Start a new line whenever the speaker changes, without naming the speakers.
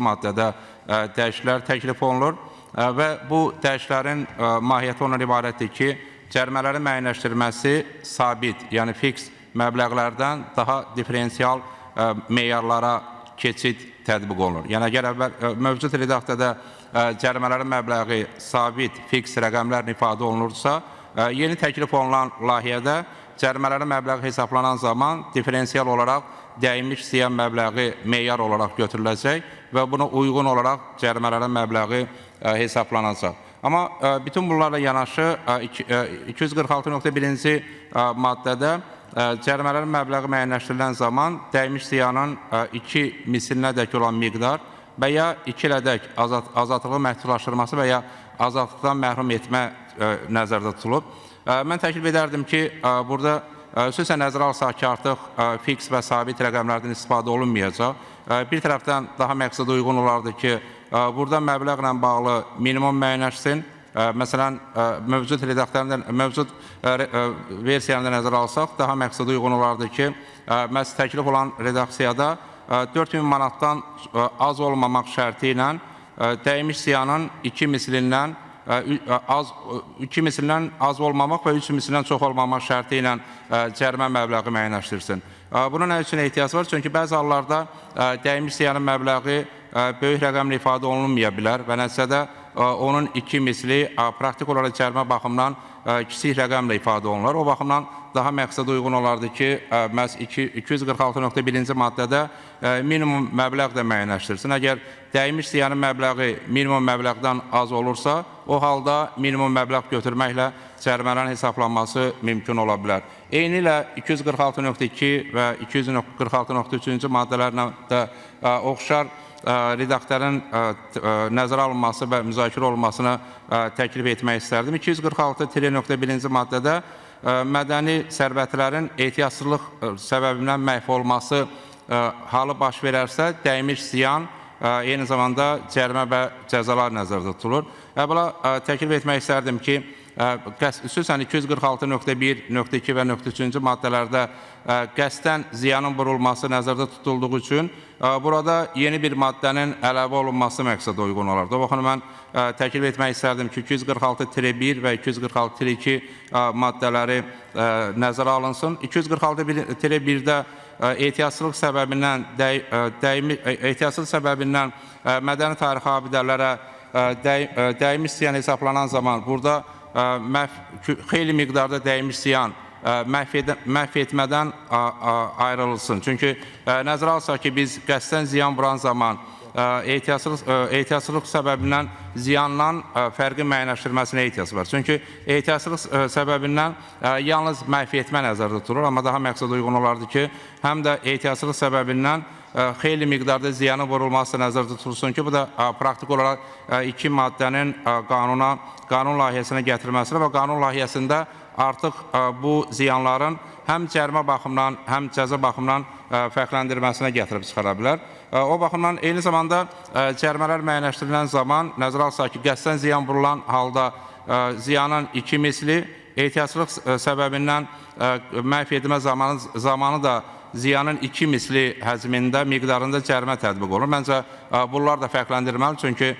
maddədə dəyişikliklər təklif olunur və bu dəyişikliklərin mahiyyəti ondan ibarətdir ki, cərimələrin müəyyənləşdirilməsi sabit, yəni fiks məbləğlərdən daha diferensial meyarlara keçid tətbiq olunur. Yəni, əgər mövcud redaksiyada cərimələrin məbləği sabit, fiks rəqəmlərlə ifadə olunursa, yeni təklif olunan layihədə cərimələrin məbləği hesablanan zaman diferensial olaraq dəymiş ziyan məbləği meyar olaraq götürüləcək və buna uyğun olaraq cərimələrin məbləği hesablanacaq. Amma bütün bunlarla yanaşı 246.1-ci maddədə cərimələrin məbləği müəyyənləşdirilən zaman dəymiş ziyanın 2 mislinədək olan miqdar və ya 2 ilədək azadlığı məhdudlaşdırılması və ya azadlıqdan məhrum etmə nəzərdə tutulub. Mən təklif edərdim ki, burada xüsusən nəzərə alsaq ki, artıq fiks və sabit rəqəmlərdən istifadə olunmayacaq. Bir tərəfdən daha məqsədə uyğun olardı ki, burada məbləğlə bağlı minimum müəyyənləşsin. Məsələn, mövcud versiyanı nəzərə alsaq, daha məqsədə uyğun olardı ki, məhz təklif olan redaksiyada 4000 manatdan az olmamaq şərti ilə dəymiş ziyanın 2 mislindən az olmamaq və 3 mislindən çox olmamaq şərti ilə cərimə məbləği müəyyənləşdirsin. Bunun nə üçün ehtiyac var? Çünki bəzi hallarda dəymiş ziyanın məbləği böyük rəqəmlə ifadə olunmaya bilər və nəticədə onun 2 misli praktik olaraq cərimə baxımdan kiçik rəqəmlə ifadə olunur. O baxımdan daha məqsədə uyğun olardı ki, məhz 246.1-ci maddədə minimum məbləğ də müəyyənləşdirsin. Əgər dəymiş ziyanın məbləği minimum məbləğdən az olursa, o halda minimum məbləğ götürməklə cərimələrin hesablanması mümkün ola bilər. Eyni ilə 246.2 və 246.3-cü maddələrlə də oxşar redaktörün nəzərə alınması və müzakirə olunmasını təklif etmək istərdim. 246.1-ci maddədə mədəni sərvətlərin ehtiyatsızlıq səbəbindən məhv olması halı baş verərsə, dəymiş ziyan eyni zamanda cərimə və cəzalar nəzərdə tutulur. Əvvəla təklif etmək istərdim ki, xüsusən 246.1, .2 və .3-cü maddələrdə qəsdən ziyanın vurulması nəzərdə tutulduğu üçün burada yeni bir maddənin əlavə olunması məqsədə uyğun olardı. O baxımdan mən təklif etmək istərdim ki, 246.1 və 246.2 maddələri nəzərə alınsın. 246.1-də ehtiyatsızlıq səbəbindən mədəni tarixi abidələrə dəymiş ziyan hesablanan zaman burada xeyli miqdarda dəymiş ziyan məhv etmədən ayrılsın. Çünki nəzərə alsaq ki, biz qəsdən ziyan vuran zaman ehtiyatsızlıq səbəbindən ziyandan fərqi müəyyənləşdirməsinə ehtiyac var. Çünki ehtiyatsızlıq səbəbindən yalnız məhv etmə nəzərdə tutulur, amma daha məqsədə uyğun olardı ki, həm də ehtiyatsızlıq səbəbindən xeyli miqdarda ziyanın vurulması nəzərdə tutulsun ki, bu da praktik olaraq iki maddənin qanun layihəsinə gətirilməsidir və qanun layihəsində artıq bu ziyanların həm cərimə baxımdan, həm cəza baxımdan fərqləndirməsinə gətirib çıxara bilər. O baxımdan eyni zamanda cərimələr müəyyənləşdirilən zaman nəzərə alsaq ki, qəsdən ziyan vurulan halda ziyanın 2 misli, ehtiyatsızlıq səbəbindən məhv etmə zamanı da ziyanın 2 misli həcmində, miqdarında cərimə tətbiq olunur. Məncə, bunlar da fərqləndirməli, çünki